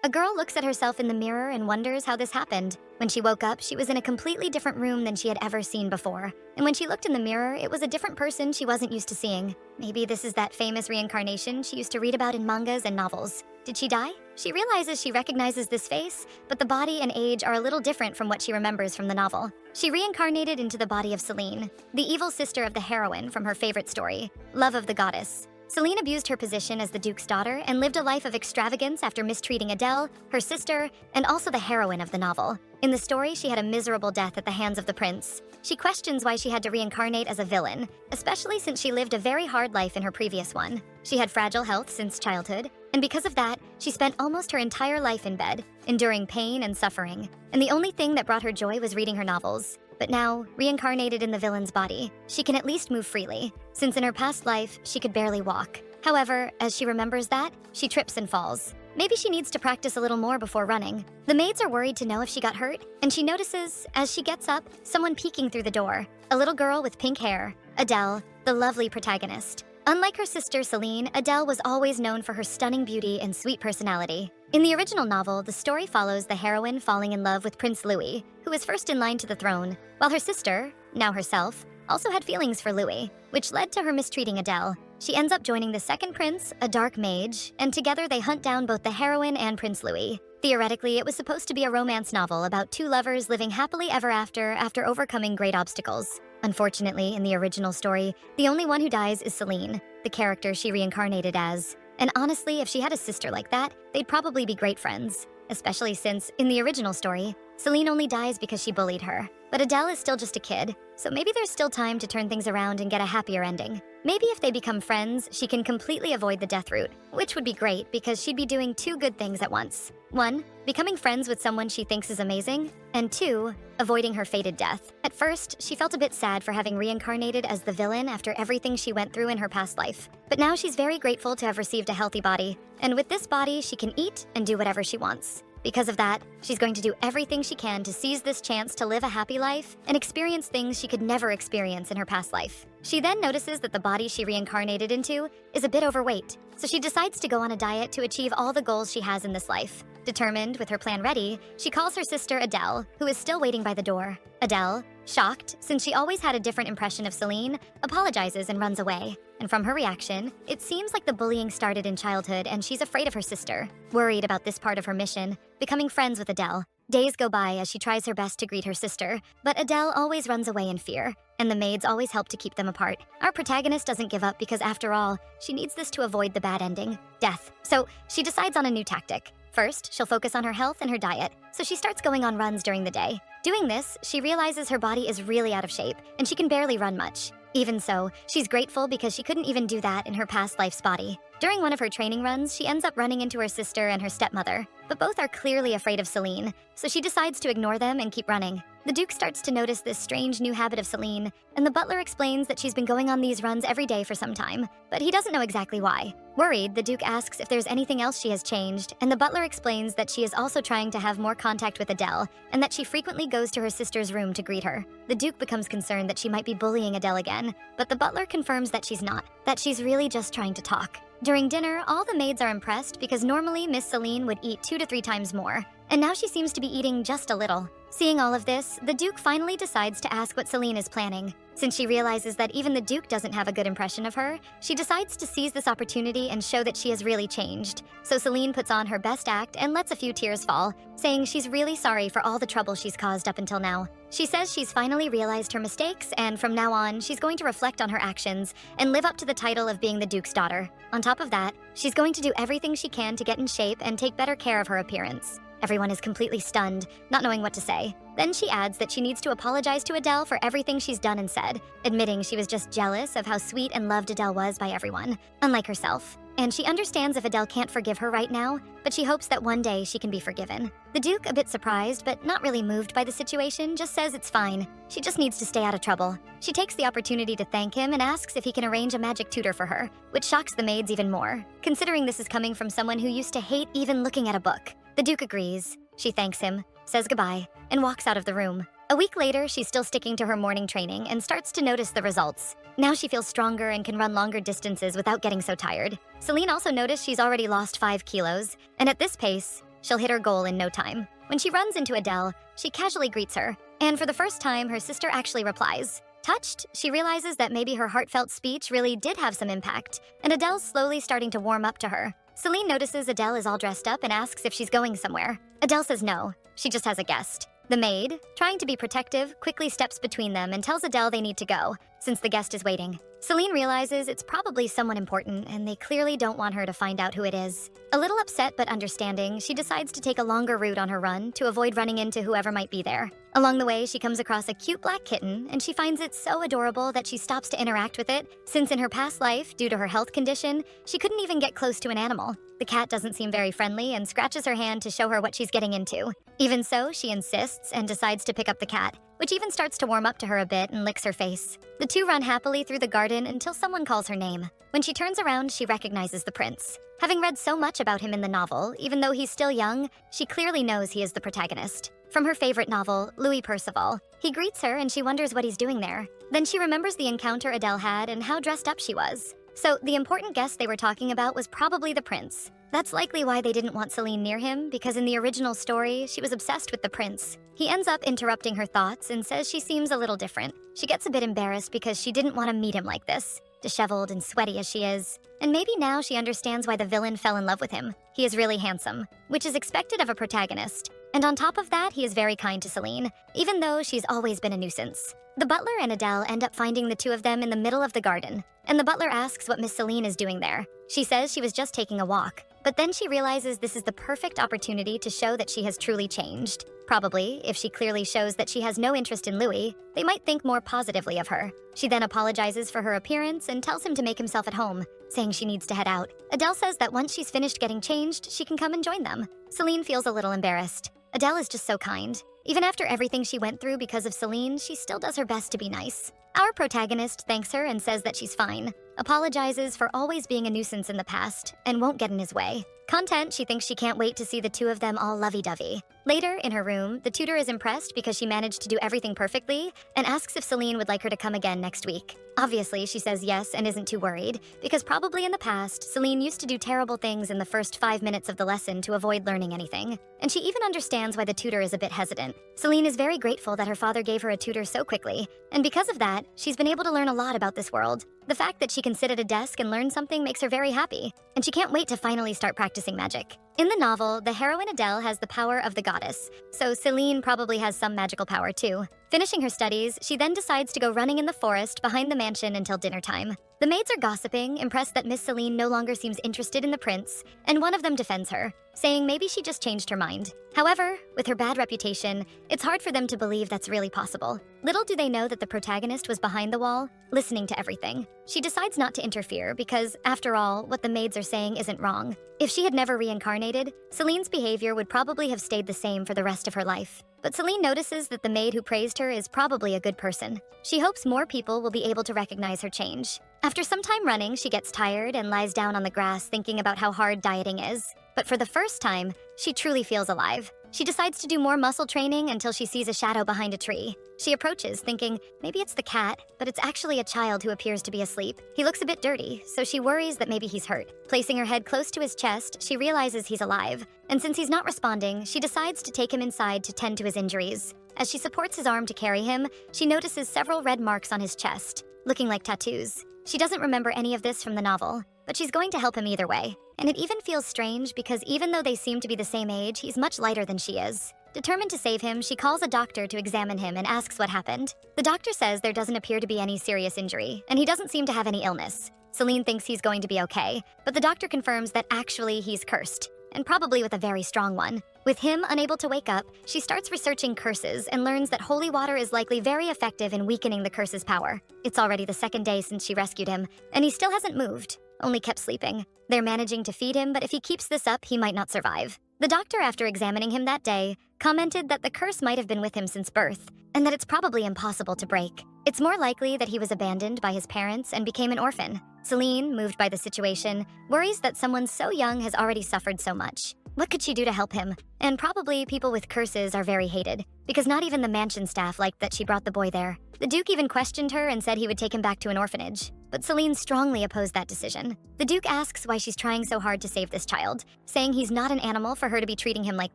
A girl looks at herself in the mirror and wonders how this happened. When she woke up, she was in a completely different room than she had ever seen before. And when she looked in the mirror, it was a different person she wasn't used to seeing. Maybe this is that famous reincarnation she used to read about in mangas and novels. Did she die? She realizes she recognizes this face, but the body and age are a little different from what she remembers from the novel. She reincarnated into the body of Seline, the evil sister of the heroine from her favorite story, Love of the Goddess. Seline abused her position as the Duke's daughter and lived a life of extravagance after mistreating Adele, her sister, and also the heroine of the novel. In the story, she had a miserable death at the hands of the prince. She questions why she had to reincarnate as a villain, especially since she lived a very hard life in her previous one. She had fragile health since childhood, and because of that, she spent almost her entire life in bed, enduring pain and suffering. And the only thing that brought her joy was reading her novels. But now, reincarnated in the villain's body, she can at least move freely, since in her past life, she could barely walk. However, as she remembers that, she trips and falls. Maybe she needs to practice a little more before running. The maids are worried to know if she got hurt, and she notices, as she gets up, someone peeking through the door. A little girl with pink hair, Adele, the lovely protagonist. Unlike her sister Seline, Adele was always known for her stunning beauty and sweet personality. In the original novel, the story follows the heroine falling in love with Prince Louis, who was first in line to the throne, while her sister, now herself, also had feelings for Louis, which led to her mistreating Adele. She ends up joining the second prince, a dark mage, and together they hunt down both the heroine and Prince Louis. Theoretically, it was supposed to be a romance novel about two lovers living happily ever after overcoming great obstacles. Unfortunately, in the original story, the only one who dies is Seline, the character she reincarnated as. And honestly, if she had a sister like that, they'd probably be great friends. Especially since, in the original story, Seline only dies because she bullied her. But Adele is still just a kid, so maybe there's still time to turn things around and get a happier ending. Maybe if they become friends, she can completely avoid the death route, which would be great because she'd be doing two good things at once. 1, becoming friends with someone she thinks is amazing, and 2, avoiding her fated death. At first, she felt a bit sad for having reincarnated as the villain after everything she went through in her past life. But now she's very grateful to have received a healthy body, and with this body, she can eat and do whatever she wants. Because of that, she's going to do everything she can to seize this chance to live a happy life and experience things she could never experience in her past life. She then notices that the body she reincarnated into is a bit overweight, so she decides to go on a diet to achieve all the goals she has in this life. Determined, with her plan ready, she calls her sister Adele, who is still waiting by the door. Adele, shocked, since she always had a different impression of Seline, apologizes and runs away. And from her reaction, it seems like the bullying started in childhood and she's afraid of her sister. Worried about this part of her mission, becoming friends with Adele. Days go by as she tries her best to greet her sister, but Adele always runs away in fear, and the maids always help to keep them apart. Our protagonist doesn't give up because after all, she needs this to avoid the bad ending, death. So she decides on a new tactic. First, she'll focus on her health and her diet, so she starts going on runs during the day. Doing this, she realizes her body is really out of shape, and she can barely run much. Even so, she's grateful because she couldn't even do that in her past life's body. During one of her training runs, she ends up running into her sister and her stepmother, but both are clearly afraid of Seline, so she decides to ignore them and keep running. The Duke starts to notice this strange new habit of Seline, and the butler explains that she's been going on these runs every day for some time, but he doesn't know exactly why. Worried, the Duke asks if there's anything else she has changed, and the butler explains that she is also trying to have more contact with Adele, and that she frequently goes to her sister's room to greet her. The Duke becomes concerned that she might be bullying Adele again, but the butler confirms that she's not, that she's really just trying to talk. During dinner, all the maids are impressed because normally Miss Seline would eat 2 to 3 times more, and now she seems to be eating just a little. Seeing all of this, the Duke finally decides to ask what Seline is planning. Since she realizes that even the Duke doesn't have a good impression of her, she decides to seize this opportunity and show that she has really changed. So Seline puts on her best act and lets a few tears fall, saying she's really sorry for all the trouble she's caused up until now. She says she's finally realized her mistakes, and from now on, she's going to reflect on her actions and live up to the title of being the Duke's daughter. On top of that, she's going to do everything she can to get in shape and take better care of her appearance. Everyone is completely stunned, not knowing what to say. Then she adds that she needs to apologize to Adele for everything she's done and said, admitting she was just jealous of how sweet and loved Adele was by everyone, unlike herself. And she understands if Adele can't forgive her right now, but she hopes that one day she can be forgiven. The Duke, a bit surprised but not really moved by the situation, just says it's fine. She just needs to stay out of trouble. She takes the opportunity to thank him and asks if he can arrange a magic tutor for her, which shocks the maids even more, considering this is coming from someone who used to hate even looking at a book. The Duke agrees. She thanks him, says goodbye, and walks out of the room. A week later, she's still sticking to her morning training and starts to notice the results. Now she feels stronger and can run longer distances without getting so tired. Seline also noticed she's already lost 5 kilos, and at this pace, she'll hit her goal in no time. When she runs into Adele, she casually greets her, and for the first time, her sister actually replies. Touched, she realizes that maybe her heartfelt speech really did have some impact, and Adele's slowly starting to warm up to her. Seline notices Adele is all dressed up and asks if she's going somewhere. Adele says no, she just has a guest. The maid, trying to be protective, quickly steps between them and tells Adele they need to go, since the guest is waiting. Seline realizes it's probably someone important, and they clearly don't want her to find out who it is. A little upset but understanding, she decides to take a longer route on her run to avoid running into whoever might be there. Along the way, she comes across a cute black kitten, and she finds it so adorable that she stops to interact with it, since in her past life, due to her health condition, she couldn't even get close to an animal. The cat doesn't seem very friendly and scratches her hand to show her what she's getting into. Even so, she insists and decides to pick up the cat, which even starts to warm up to her a bit and licks her face. The two run happily through the garden until someone calls her name. When she turns around, she recognizes the prince. Having read so much about him in the novel, even though he's still young, she clearly knows he is the protagonist. From her favorite novel, Louis Percival, he greets her and she wonders what he's doing there. Then she remembers the encounter Adele had and how dressed up she was. So the important guest they were talking about was probably the prince. That's likely why they didn't want Seline near him, because in the original story, she was obsessed with the prince. He ends up interrupting her thoughts and says she seems a little different. She gets a bit embarrassed because she didn't want to meet him like this, disheveled and sweaty as she is. And maybe now she understands why the villain fell in love with him. He is really handsome, which is expected of a protagonist. And on top of that, he is very kind to Seline, even though she's always been a nuisance. The butler and Adele end up finding the two of them in the middle of the garden, and the butler asks what Miss Seline is doing there. She says she was just taking a walk, but then she realizes this is the perfect opportunity to show that she has truly changed. Probably, if she clearly shows that she has no interest in Louis, they might think more positively of her. She then apologizes for her appearance and tells him to make himself at home, saying she needs to head out. Adele says that once she's finished getting changed, she can come and join them. Seline feels a little embarrassed. Adele is just so kind. Even after everything she went through because of Seline, she still does her best to be nice. Our protagonist thanks her and says that she's fine, apologizes for always being a nuisance in the past, and won't get in his way. Content, she thinks she can't wait to see the two of them all lovey-dovey. Later, in her room, the tutor is impressed because she managed to do everything perfectly and asks if Seline would like her to come again next week. Obviously, she says yes and isn't too worried, because probably in the past, Seline used to do terrible things in the first 5 minutes of the lesson to avoid learning anything. And she even understands why the tutor is a bit hesitant. Seline is very grateful that her father gave her a tutor so quickly, and because of that, she's been able to learn a lot about this world. The fact that she can sit at a desk and learn something makes her very happy, and she can't wait to finally start practicing magic. In the novel, the heroine Adele has the power of the goddess, so Seline probably has some magical power too. Finishing her studies, she then decides to go running in the forest behind the mansion until dinner time. The maids are gossiping, impressed that Miss Seline no longer seems interested in the prince, and one of them defends her, saying maybe she just changed her mind. However, with her bad reputation, it's hard for them to believe that's really possible. Little do they know that the protagonist was behind the wall, listening to everything. She decides not to interfere because, after all, what the maids are saying isn't wrong. If she had never reincarnated, Seline's behavior would probably have stayed the same for the rest of her life. But Seline notices that the maid who praised her is probably a good person. She hopes more people will be able to recognize her change. After some time running, she gets tired and lies down on the grass thinking about how hard dieting is. But for the first time, she truly feels alive. She decides to do more muscle training until she sees a shadow behind a tree. She approaches, thinking maybe it's the cat, but it's actually a child who appears to be asleep. He looks a bit dirty, so she worries that maybe he's hurt. Placing her head close to his chest, she realizes he's alive. And since he's not responding, she decides to take him inside to tend to his injuries. As she supports his arm to carry him, she notices several red marks on his chest, looking like tattoos. She doesn't remember any of this from the novel, but she's going to help him either way. And it even feels strange because even though they seem to be the same age, he's much lighter than she is. Determined to save him, she calls a doctor to examine him and asks what happened. The doctor says there doesn't appear to be any serious injury, and he doesn't seem to have any illness. Seline thinks he's going to be okay, but the doctor confirms that actually he's cursed, and probably with a very strong one. With him unable to wake up, she starts researching curses and learns that holy water is likely very effective in weakening the curse's power. It's already the second day since she rescued him, and he still hasn't moved, only kept sleeping. They're managing to feed him, but if he keeps this up, he might not survive. The doctor, after examining him that day, commented that the curse might have been with him since birth, and that it's probably impossible to break. It's more likely that he was abandoned by his parents and became an orphan. Seline, moved by the situation, worries that someone so young has already suffered so much. What could she do to help him? And probably people with curses are very hated, because not even the mansion staff liked that she brought the boy there. The Duke even questioned her and said he would take him back to an orphanage. but Seline strongly opposed that decision. The Duke asks why she's trying so hard to save this child, saying he's not an animal for her to be treating him like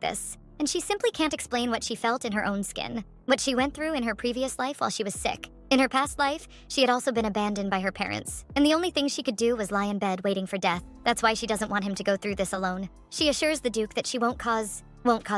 this. And she simply can't explain what she felt in her own skin, what she went through in her previous life while she was sick. In her past life, she had also been abandoned by her parents, and the only thing she could do was lie in bed waiting for death. That's why she doesn't want him to go through this alone. She assures the Duke that she won't cause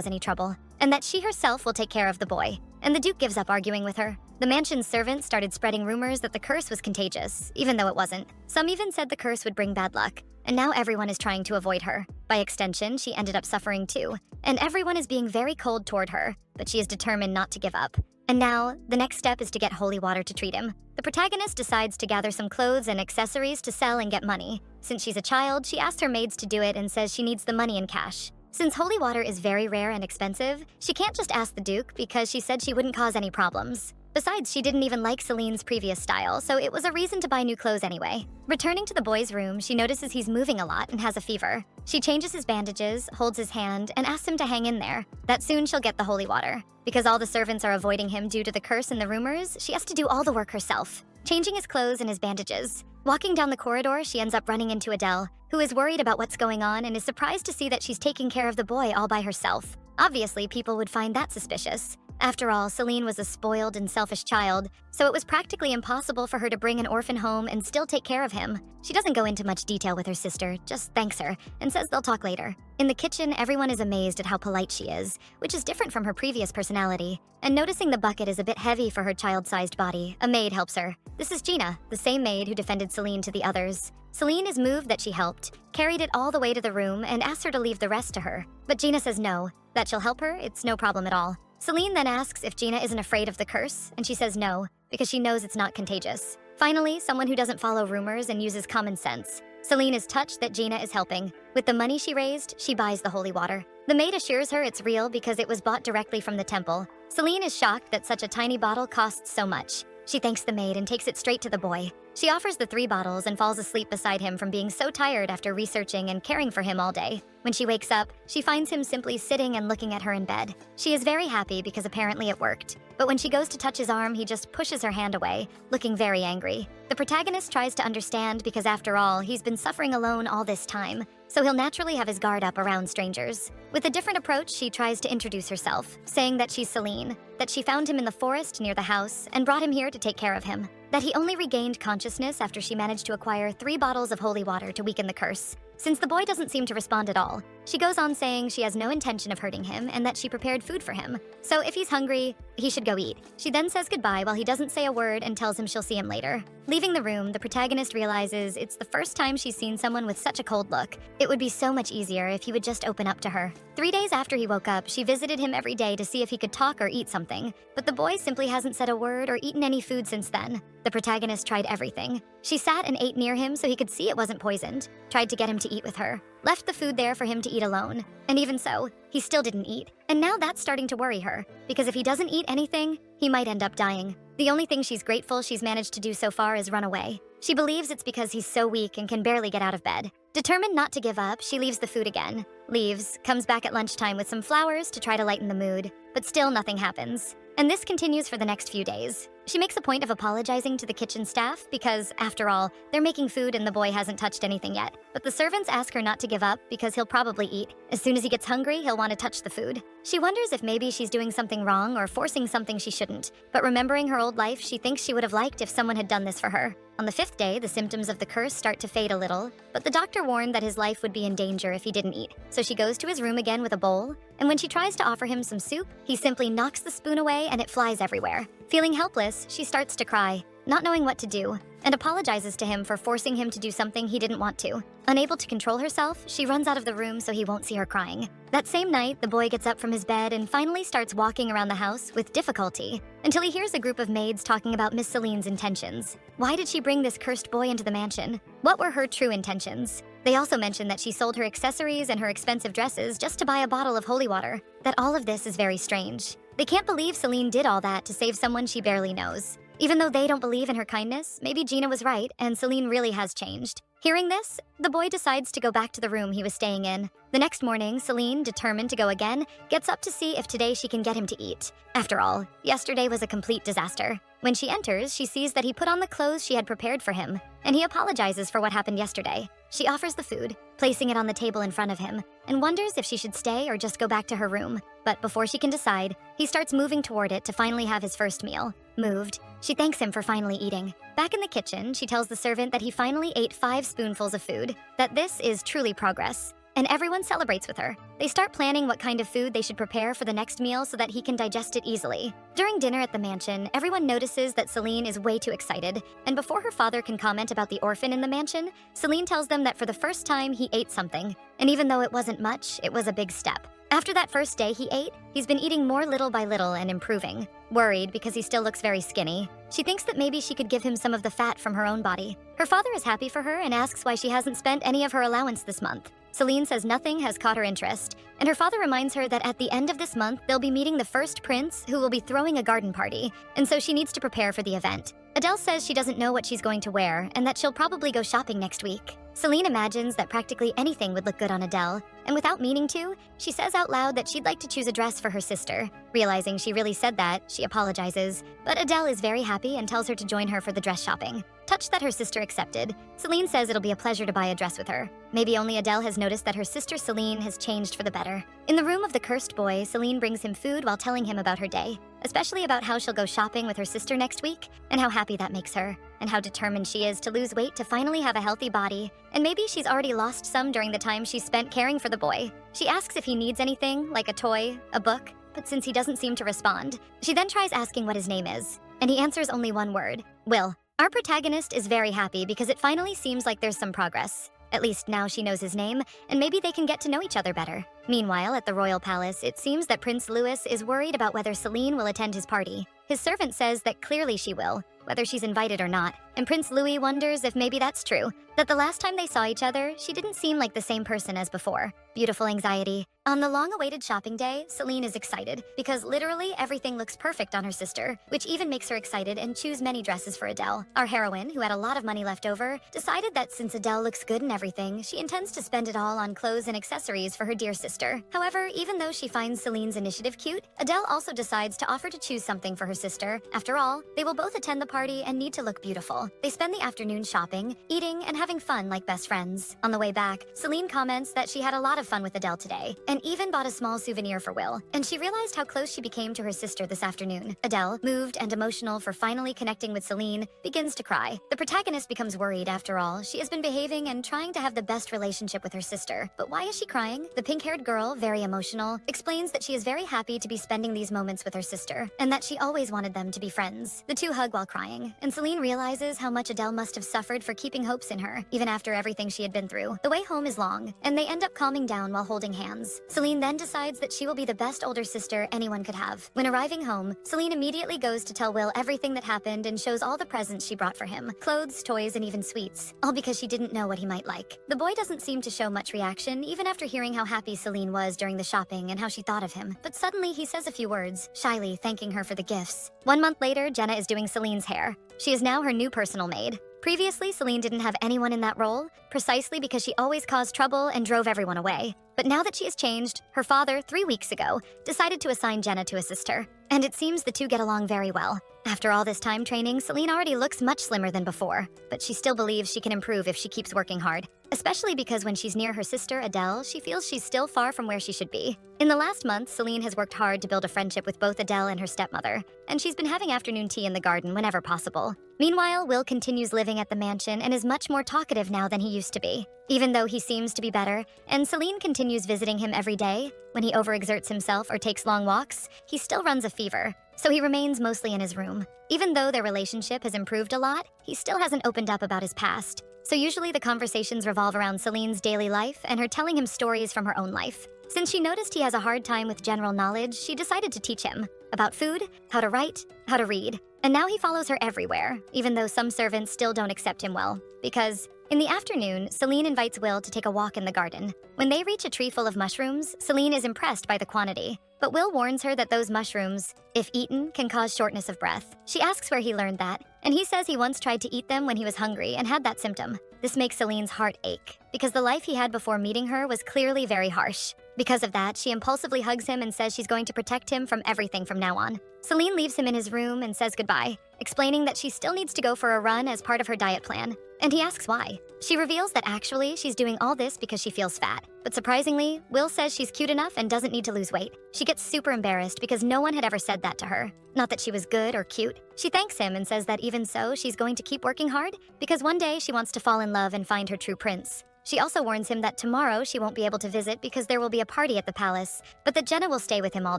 any trouble, and that she herself will take care of the boy. And the Duke gives up arguing with her. The mansion's servants started spreading rumors that the curse was contagious, even though it wasn't. Some even said the curse would bring bad luck, and now everyone is trying to avoid her. By extension, she ended up suffering too, and everyone is being very cold toward her, but she is determined not to give up. And now, the next step is to get holy water to treat him. The protagonist decides to gather some clothes and accessories to sell and get money. Since she's a child, she asked her maids to do it and says she needs the money in cash. Since holy water is very rare and expensive, she can't just ask the Duke because she said she wouldn't cause any problems. Besides, she didn't even like Celine's previous style, so it was a reason to buy new clothes anyway. Returning to the boy's room, she notices he's moving a lot and has a fever. She changes his bandages, holds his hand, and asks him to hang in there, that soon she'll get the holy water. Because all the servants are avoiding him due to the curse and the rumors, she has to do all the work herself, changing his clothes and his bandages. Walking down the corridor, she ends up running into Adele, who is worried about what's going on and is surprised to see that she's taking care of the boy all by herself. Obviously, people would find that suspicious. After all, Seline was a spoiled and selfish child, so it was practically impossible for her to bring an orphan home and still take care of him. She doesn't go into much detail with her sister, just thanks her, and says they'll talk later. In the kitchen, everyone is amazed at how polite she is, which is different from her previous personality. And noticing the bucket is a bit heavy for her child-sized body, a maid helps her. This is Gina, the same maid who defended Seline to the others. Seline is moved that she helped, carried it all the way to the room, and asked her to leave the rest to her. But Gina says no, that she'll help her, it's no problem at all. Seline then asks if Gina isn't afraid of the curse, and she says no, because she knows it's not contagious. Finally, someone who doesn't follow rumors and uses common sense. Seline is touched that Gina is helping. With the money she raised, she buys the holy water. The maid assures her it's real because it was bought directly from the temple. Seline is shocked that such a tiny bottle costs so much. She thanks the maid and takes it straight to the boy. She offers the 3 bottles and falls asleep beside him from being so tired after researching and caring for him all day. When she wakes up, she finds him simply sitting and looking at her in bed. She is very happy because apparently it worked. But when she goes to touch his arm, he just pushes her hand away, looking very angry. The protagonist tries to understand because after all, he's been suffering alone all this time, so he'll naturally have his guard up around strangers. With a different approach, she tries to introduce herself, saying that she's Seline, that she found him in the forest near the house and brought him here to take care of him, that he only regained consciousness after she managed to acquire 3 bottles of holy water to weaken the curse. Since the boy doesn't seem to respond at all, she goes on saying she has no intention of hurting him and that she prepared food for him, so if he's hungry, he should go eat. She then says goodbye while he doesn't say a word and tells him she'll see him later. Leaving the room, the protagonist realizes it's the first time she's seen someone with such a cold look. It would be so much easier if he would just open up to her. 3 days after he woke up, she visited him every day to see if he could talk or eat something, but the boy simply hasn't said a word or eaten any food since then. The protagonist tried everything. She sat and ate near him so he could see it wasn't poisoned, tried to get him to eat with her, left the food there for him to eat alone, and even so, he still didn't eat. And now that's starting to worry her, because if he doesn't eat anything, he might end up dying. The only thing she's grateful she's managed to do so far is run away. She believes it's because he's so weak and can barely get out of bed. Determined not to give up, she leaves the food again, leaves, comes back at lunchtime with some flowers to try to lighten the mood, but still nothing happens. And this continues for the next few days. She makes a point of apologizing to the kitchen staff because, after all, they're making food and the boy hasn't touched anything yet. But the servants ask her not to give up because he'll probably eat. As soon as he gets hungry, he'll want to touch the food. She wonders if maybe she's doing something wrong or forcing something she shouldn't. But remembering her old life, she thinks she would have liked if someone had done this for her. On the 5th day, the symptoms of the curse start to fade a little, but the doctor warned that his life would be in danger if he didn't eat. So she goes to his room again with a bowl, and when she tries to offer him some soup, he simply knocks the spoon away and it flies everywhere. Feeling helpless, she starts to cry, not knowing what to do, and apologizes to him for forcing him to do something he didn't want to. Unable to control herself, she runs out of the room so he won't see her crying. That same night, the boy gets up from his bed and finally starts walking around the house with difficulty, until he hears a group of maids talking about Miss Celine's intentions. Why did she bring this cursed boy into the mansion? What were her true intentions? They also mention that she sold her accessories and her expensive dresses just to buy a bottle of holy water, that all of this is very strange. They can't believe Seline did all that to save someone she barely knows. Even though they don't believe in her kindness, maybe Gina was right and Seline really has changed. Hearing this, the boy decides to go back to the room he was staying in. The next morning, Seline, determined to go again, gets up to see if today she can get him to eat. After all, yesterday was a complete disaster. When she enters, she sees that he put on the clothes she had prepared for him, and he apologizes for what happened yesterday. She offers the food, placing it on the table in front of him, and wonders if she should stay or just go back to her room. But before she can decide, he starts moving toward it to finally have his first meal. Moved, she thanks him for finally eating. Back in the kitchen, she tells the servant that he finally ate 5 spoonfuls of food, that this is truly progress. And everyone celebrates with her. They start planning what kind of food they should prepare for the next meal so that he can digest it easily. During dinner at the mansion, everyone notices that Seline is way too excited, and before her father can comment about the orphan in the mansion, Seline tells them that for the first time he ate something, and even though it wasn't much, it was a big step. After that first day he ate, he's been eating more little by little and improving. Worried because he still looks very skinny, she thinks that maybe she could give him some of the fat from her own body. Her father is happy for her and asks why she hasn't spent any of her allowance this month. Seline says nothing has caught her interest, and her father reminds her that at the end of this month, they'll be meeting the first prince who will be throwing a garden party, and so she needs to prepare for the event. Adele says she doesn't know what she's going to wear and that she'll probably go shopping next week. Seline imagines that practically anything would look good on Adele, and without meaning to, she says out loud that she'd like to choose a dress for her sister. Realizing she really said that, she apologizes, but Adele is very happy and tells her to join her for the dress shopping. Touched that her sister accepted, Seline says it'll be a pleasure to buy a dress with her. Maybe only Adele has noticed that her sister Seline has changed for the better. In the room of the cursed boy, Seline brings him food while telling him about her day, especially about how she'll go shopping with her sister next week, and how happy that makes her, and how determined she is to lose weight to finally have a healthy body. And maybe she's already lost some during the time she spent caring for the boy. She asks if he needs anything, like a toy, a book, but since he doesn't seem to respond, she then tries asking what his name is, and he answers only one word: Will. Our protagonist is very happy because it finally seems like there's some progress. At least now she knows his name, and maybe they can get to know each other better. Meanwhile, at the royal palace, it seems that Prince Louis is worried about whether Seline will attend his party. His servant says that clearly she will, whether she's invited or not, and Prince Louis wonders if maybe that's true, that the last time they saw each other, she didn't seem like the same person as before. Beautiful anxiety. On the long-awaited shopping day, Seline is excited because literally everything looks perfect on her sister, which even makes her excited and choose many dresses for Adele. Our heroine, who had a lot of money left over, decided that since Adele looks good in everything, she intends to spend it all on clothes and accessories for her dear sister. However, even though she finds Celine's initiative cute, Adele also decides to offer to choose something for her sister. After all, they will both attend the party and need to look beautiful. They spend the afternoon shopping, eating, and having fun like best friends. On the way back, Seline comments that she had a lot of fun with Adele today, and even bought a small souvenir for Will, and she realized how close she became to her sister this afternoon. Adele, moved and emotional for finally connecting with Seline, begins to cry. The protagonist becomes worried after all. She has been behaving and trying to have the best relationship with her sister. But why is she crying? The pink-haired girl, very emotional, explains that she is very happy to be spending these moments with her sister, and that she always wanted them to be friends. The two hug while crying, and Seline realizes how much Adele must have suffered for keeping hopes in her, even after everything she had been through. The way home is long, and they end up calming down while holding hands. Seline then decides that she will be the best older sister anyone could have. When arriving home, Seline immediately goes to tell Will everything that happened and shows all the presents she brought for him. Clothes, toys, and even sweets. All because she didn't know what he might like. The boy doesn't seem to show much reaction, even after hearing how happy Seline was during the shopping and how she thought of him. But suddenly he says a few words, shyly thanking her for the gifts. 1 month later, Jenna is doing Celine's hair. She is now her new personal maid. Previously, Seline didn't have anyone in that role, precisely because she always caused trouble and drove everyone away. But now that she has changed, her father, 3 weeks ago, decided to assign Jenna to assist her. And it seems the two get along very well. After all this time training, Seline already looks much slimmer than before, but she still believes she can improve if she keeps working hard. Especially because when she's near her sister, Adele, she feels she's still far from where she should be. In the last month, Seline has worked hard to build a friendship with both Adele and her stepmother, and she's been having afternoon tea in the garden whenever possible. Meanwhile, Will continues living at the mansion and is much more talkative now than he used to be, even though he seems to be better, and Seline continues visiting him every day. When he overexerts himself or takes long walks, he still runs a fever, so he remains mostly in his room. Even though their relationship has improved a lot, he still hasn't opened up about his past. So usually the conversations revolve around Celine's daily life and her telling him stories from her own life. Since she noticed he has a hard time with general knowledge, she decided to teach him about food, how to write, how to read. And now he follows her everywhere, even though some servants still don't accept him well, because In the afternoon, Seline invites Will to take a walk in the garden. When they reach a tree full of mushrooms, Seline is impressed by the quantity. But Will warns her that those mushrooms, if eaten, can cause shortness of breath. She asks where he learned that, and he says he once tried to eat them when he was hungry and had that symptom. This makes Celine's heart ache, because the life he had before meeting her was clearly very harsh. Because of that, she impulsively hugs him and says she's going to protect him from everything from now on. Seline leaves him in his room and says goodbye, explaining that she still needs to go for a run as part of her diet plan. And he asks why. She reveals that actually she's doing all this because she feels fat. But surprisingly, Will says she's cute enough and doesn't need to lose weight. She gets super embarrassed because no one had ever said that to her. Not that she was good or cute. She thanks him and says that even so, she's going to keep working hard because one day she wants to fall in love and find her true prince. She also warns him that tomorrow she won't be able to visit because there will be a party at the palace, but that Jenna will stay with him all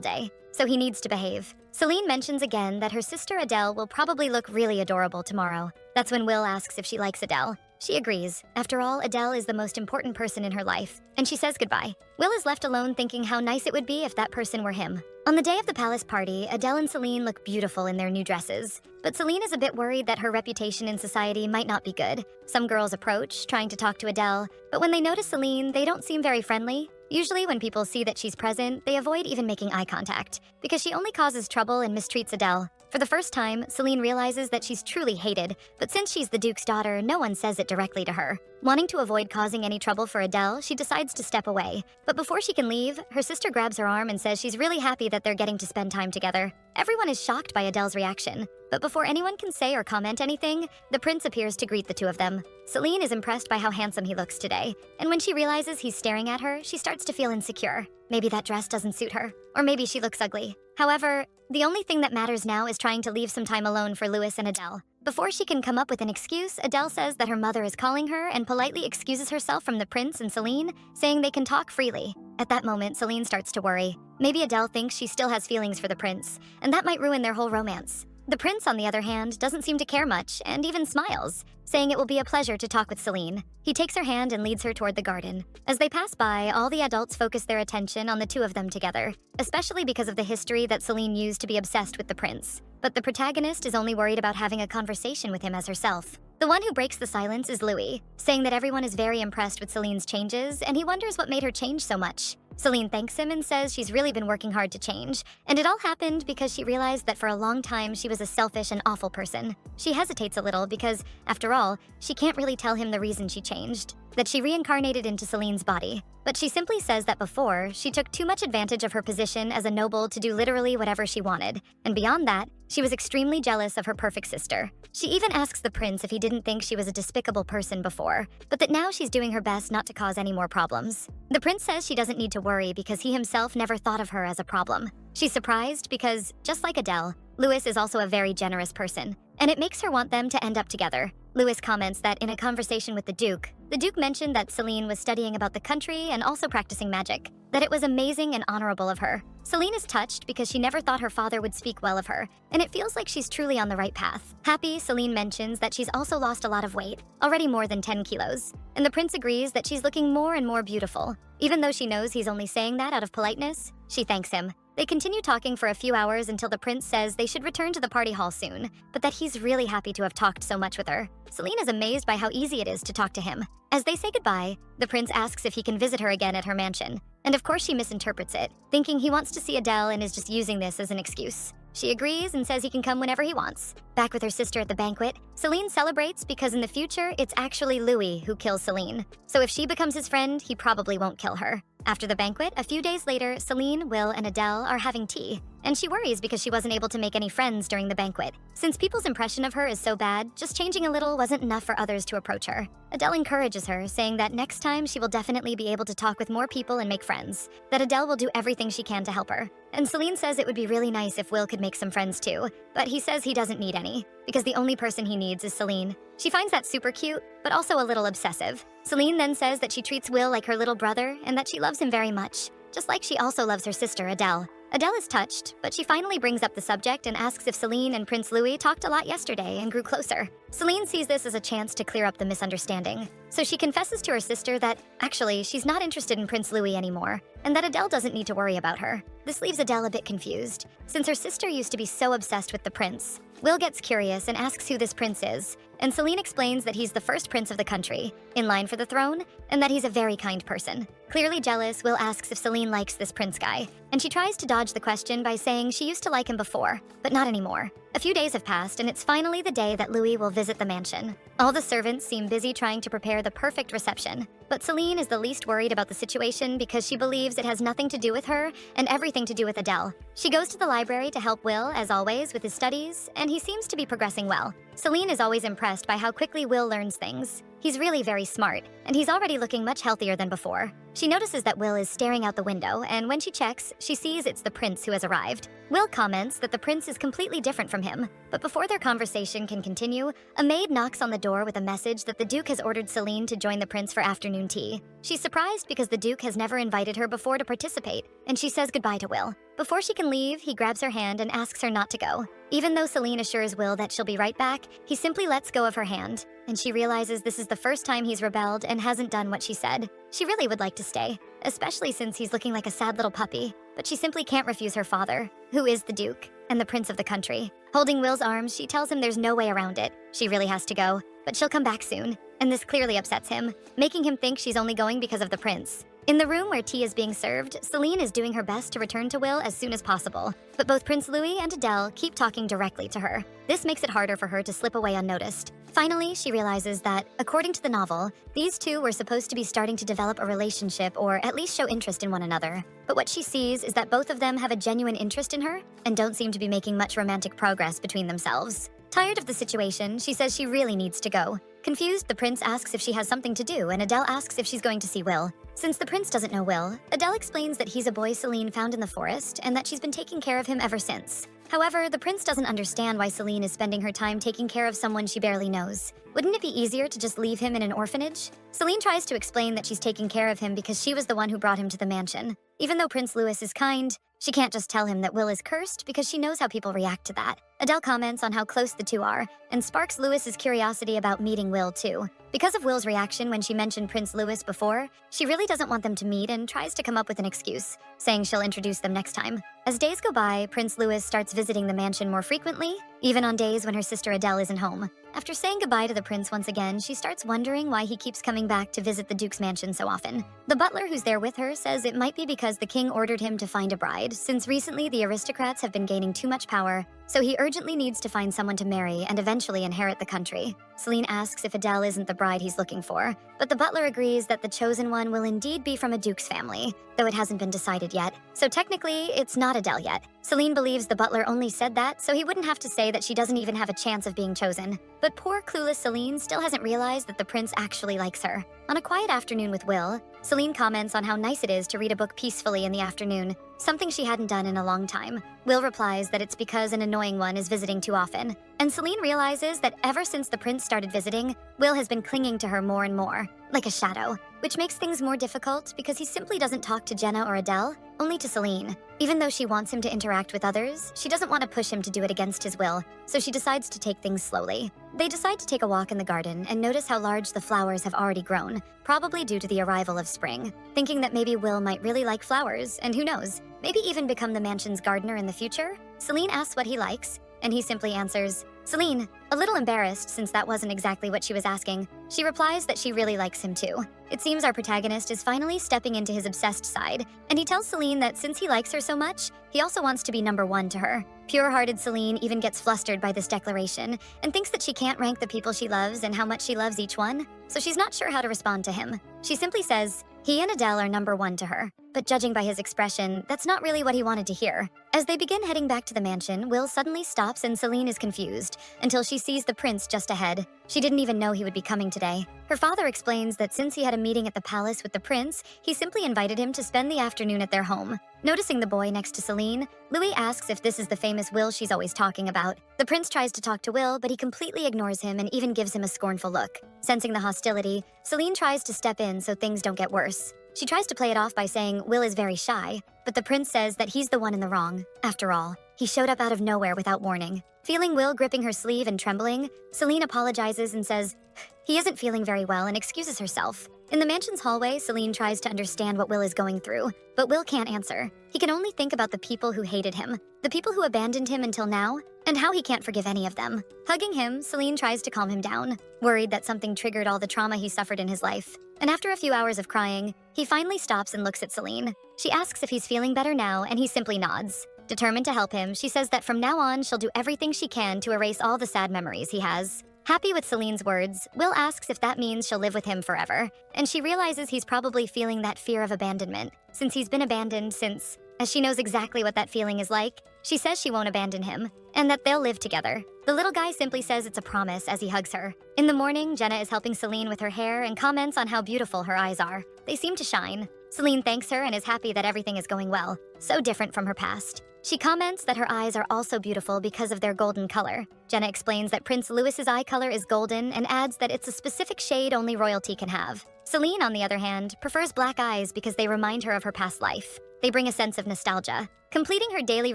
day. So he needs to behave. Seline mentions again that her sister Adele will probably look really adorable tomorrow. That's when Will asks if she likes Adele. She agrees. After all, Adele is the most important person in her life, and she says goodbye. Will is left alone thinking how nice it would be if that person were him. On the day of the palace party, Adele and Seline look beautiful in their new dresses. But Seline is a bit worried that her reputation in society might not be good. Some girls approach, trying to talk to Adele, but when they notice Seline, they don't seem very friendly. Usually when people see that she's present, they avoid even making eye contact, because she only causes trouble and mistreats Adele. For the first time, Seline realizes that she's truly hated, but since she's the Duke's daughter, no one says it directly to her. Wanting to avoid causing any trouble for Adele, she decides to step away. But before she can leave, her sister grabs her arm and says she's really happy that they're getting to spend time together. Everyone is shocked by Adele's reaction. But before anyone can say or comment anything, the prince appears to greet the two of them. Seline is impressed by how handsome he looks today, and when she realizes he's staring at her, she starts to feel insecure. Maybe that dress doesn't suit her, or maybe she looks ugly. However, the only thing that matters now is trying to leave some time alone for Louis and Adele. Before she can come up with an excuse, Adele says that her mother is calling her and politely excuses herself from the prince and Seline, saying they can talk freely. At that moment, Seline starts to worry. Maybe Adele thinks she still has feelings for the prince, and that might ruin their whole romance. The prince, on the other hand, doesn't seem to care much, and even smiles, saying it will be a pleasure to talk with Seline. He takes her hand and leads her toward the garden. As they pass by, all the adults focus their attention on the two of them together, especially because of the history that Seline used to be obsessed with the prince. But the protagonist is only worried about having a conversation with him as herself. The one who breaks the silence is Louis, saying that everyone is very impressed with Celine's changes, and he wonders what made her change so much. Seline thanks him and says she's really been working hard to change, and it all happened because she realized that for a long time she was a selfish and awful person. She hesitates a little because, after all, she can't really tell him the reason she changed, that she reincarnated into Celine's body. But she simply says that before, she took too much advantage of her position as a noble to do literally whatever she wanted, and beyond that, she was extremely jealous of her perfect sister. She even asks the prince if he didn't think she was a despicable person before, but that now she's doing her best not to cause any more problems. The prince says she doesn't need to worry because he himself never thought of her as a problem. She's surprised because, just like Adele, Louis is also a very generous person, and it makes her want them to end up together. Louis comments that in a conversation with the Duke mentioned that Seline was studying about the country and also practicing magic, that it was amazing and honorable of her. Seline is touched because she never thought her father would speak well of her, and it feels like she's truly on the right path. Happy, Seline mentions that she's also lost a lot of weight, already more than 10 kilos, and the prince agrees that she's looking more and more beautiful. Even though she knows he's only saying that out of politeness, she thanks him. They continue talking for a few hours until the prince says they should return to the party hall soon, but that he's really happy to have talked so much with her. Seline is amazed by how easy it is to talk to him. As they say goodbye, the prince asks if he can visit her again at her mansion, and of course she misinterprets it, thinking he wants to see Adele and is just using this as an excuse. She agrees and says he can come whenever he wants. Back with her sister at the banquet, Seline celebrates because in the future, it's actually Louis who kills Seline. So if she becomes his friend, he probably won't kill her. After the banquet, a few days later, Seline, Will, and Adele are having tea, and she worries because she wasn't able to make any friends during the banquet. Since people's impression of her is so bad, just changing a little wasn't enough for others to approach her. Adele encourages her, saying that next time she will definitely be able to talk with more people and make friends, that Adele will do everything she can to help her. And Seline says it would be really nice if Will could make some friends too, but he says he doesn't need any, because the only person he needs is Seline. She finds that super cute, but also a little obsessive. Seline then says that she treats Will like her little brother and that she loves him very much, just like she also loves her sister Adele. Adele is touched, but she finally brings up the subject and asks if Seline and Prince Louis talked a lot yesterday and grew closer. Seline sees this as a chance to clear up the misunderstanding, so she confesses to her sister that, actually, she's not interested in Prince Louis anymore, and that Adele doesn't need to worry about her. This leaves Adele a bit confused, since her sister used to be so obsessed with the prince. Will gets curious and asks who this prince is, and Seline explains that he's the first prince of the country, in line for the throne, and that he's a very kind person. Clearly jealous, Will asks if Seline likes this prince guy, and she tries to dodge the question by saying she used to like him before, but not anymore. A few days have passed, and it's finally the day that Louis will visit the mansion. All the servants seem busy trying to prepare the perfect reception, but Seline is the least worried about the situation because she believes it has nothing to do with her and everything to do with Adele. She goes to the library to help Will, as always, with his studies, and he seems to be progressing well. Seline is always impressed by how quickly Will learns things. He's really very smart, and he's already looking much healthier than before. She notices that Will is staring out the window, and when she checks, she sees it's the prince who has arrived. Will comments that the prince is completely different from him, but before their conversation can continue, a maid knocks on the door with a message that the Duke has ordered Seline to join the prince for afternoon tea. She's surprised because the Duke has never invited her before to participate, and she says goodbye to Will. Before she can leave, he grabs her hand and asks her not to go. Even though Seline assures Will that she'll be right back, he simply lets go of her hand, and she realizes this is the first time he's rebelled and hasn't done what she said. She really would like to stay, especially since he's looking like a sad little puppy, but she simply can't refuse her father, who is the Duke and the prince of the country. Holding Will's arms, she tells him there's no way around it. She really has to go, but she'll come back soon, and this clearly upsets him, making him think she's only going because of the prince. In the room where tea is being served, Seline is doing her best to return to Will as soon as possible, but both Prince Louis and Adele keep talking directly to her. This makes it harder for her to slip away unnoticed. Finally, she realizes that, according to the novel, these two were supposed to be starting to develop a relationship or at least show interest in one another. But what she sees is that both of them have a genuine interest in her and don't seem to be making much romantic progress between themselves. Tired of the situation, she says she really needs to go. Confused, the prince asks if she has something to do, and Adele asks if she's going to see Will. Since the prince doesn't know Will, Adele explains that he's a boy Seline found in the forest and that she's been taking care of him ever since. However, the prince doesn't understand why Seline is spending her time taking care of someone she barely knows. Wouldn't it be easier to just leave him in an orphanage? Seline tries to explain that she's taking care of him because she was the one who brought him to the mansion. Even though Prince Louis is kind, she can't just tell him that Will is cursed because she knows how people react to that. Adele comments on how close the two are and sparks Louis's curiosity about meeting Will too. Because of Will's reaction when she mentioned Prince Louis before, she really doesn't want them to meet and tries to come up with an excuse, saying she'll introduce them next time. As days go by, Prince Louis starts visiting the mansion more frequently, even on days when her sister Adele isn't home. After saying goodbye to the prince once again, she starts wondering why he keeps coming back to visit the Duke's mansion so often. The butler who's there with her says it might be because the king ordered him to find a bride, since recently the aristocrats have been gaining too much power, so he urgently needs to find someone to marry and eventually inherit the country. Seline asks if Adele isn't the bride he's looking for, but the butler agrees that the chosen one will indeed be from a duke's family, though it hasn't been decided yet. So technically, it's not Adele yet. Seline believes the butler only said that so he wouldn't have to say that she doesn't even have a chance of being chosen. But poor clueless Seline still hasn't realized that the prince actually likes her. On a quiet afternoon with Will, Seline comments on how nice it is to read a book peacefully in the afternoon, something she hadn't done in a long time. Will replies that it's because an annoying one is visiting too often. And Seline realizes that ever since the prince started visiting, Will has been clinging to her more and more, like a shadow, which makes things more difficult because he simply doesn't talk to Jenna or Adele, only to Seline. Even though she wants him to interact with others, she doesn't want to push him to do it against his will, so she decides to take things slowly. They decide to take a walk in the garden and notice how large the flowers have already grown, probably due to the arrival of spring. Thinking that maybe Will might really like flowers, and who knows, maybe even become the mansion's gardener in the future, Seline asks what he likes, and he simply answers, Seline, a little embarrassed since that wasn't exactly what she was asking. She replies that she really likes him too. It seems our protagonist is finally stepping into his obsessed side, and he tells Seline that since he likes her so much, he also wants to be number one to her. Pure-hearted Seline even gets flustered by this declaration and thinks that she can't rank the people she loves and how much she loves each one, so she's not sure how to respond to him. She simply says, he and Adele are number one to her, but judging by his expression, that's not really what he wanted to hear. As they begin heading back to the mansion, Will suddenly stops and Seline is confused, until she sees the prince just ahead. She didn't even know he would be coming today. Her father explains that since he had a meeting at the palace with the prince, he simply invited him to spend the afternoon at their home. Noticing the boy next to Seline, Louis asks if this is the famous Will she's always talking about. The prince tries to talk to Will, but he completely ignores him and even gives him a scornful look. Sensing the hostility, Seline tries to step in so things don't get worse. She tries to play it off by saying Will is very shy, but the prince says that he's the one in the wrong. After all, he showed up out of nowhere without warning. Feeling Will gripping her sleeve and trembling, Seline apologizes and says he isn't feeling very well and excuses herself. In the mansion's hallway, Seline tries to understand what Will is going through, but Will can't answer. He can only think about the people who hated him, the people who abandoned him until now, and how he can't forgive any of them. Hugging him, Seline tries to calm him down, worried that something triggered all the trauma he suffered in his life. And after a few hours of crying, he finally stops and looks at Seline. She asks if he's feeling better now, and he simply nods. Determined to help him, she says that from now on, she'll do everything she can to erase all the sad memories he has. Happy with Celine's words, Will asks if that means she'll live with him forever, and she realizes he's probably feeling that fear of abandonment, since he's been abandoned since, as she knows exactly what that feeling is like, she says she won't abandon him, and that they'll live together. The little guy simply says it's a promise as he hugs her. In the morning, Jenna is helping Seline with her hair and comments on how beautiful her eyes are. They seem to shine. Seline thanks her and is happy that everything is going well, so different from her past. She comments that her eyes are also beautiful because of their golden color. Jenna explains that Prince Louis's eye color is golden and adds that it's a specific shade only royalty can have. Seline, on the other hand, prefers black eyes because they remind her of her past life. They bring a sense of nostalgia. Completing her daily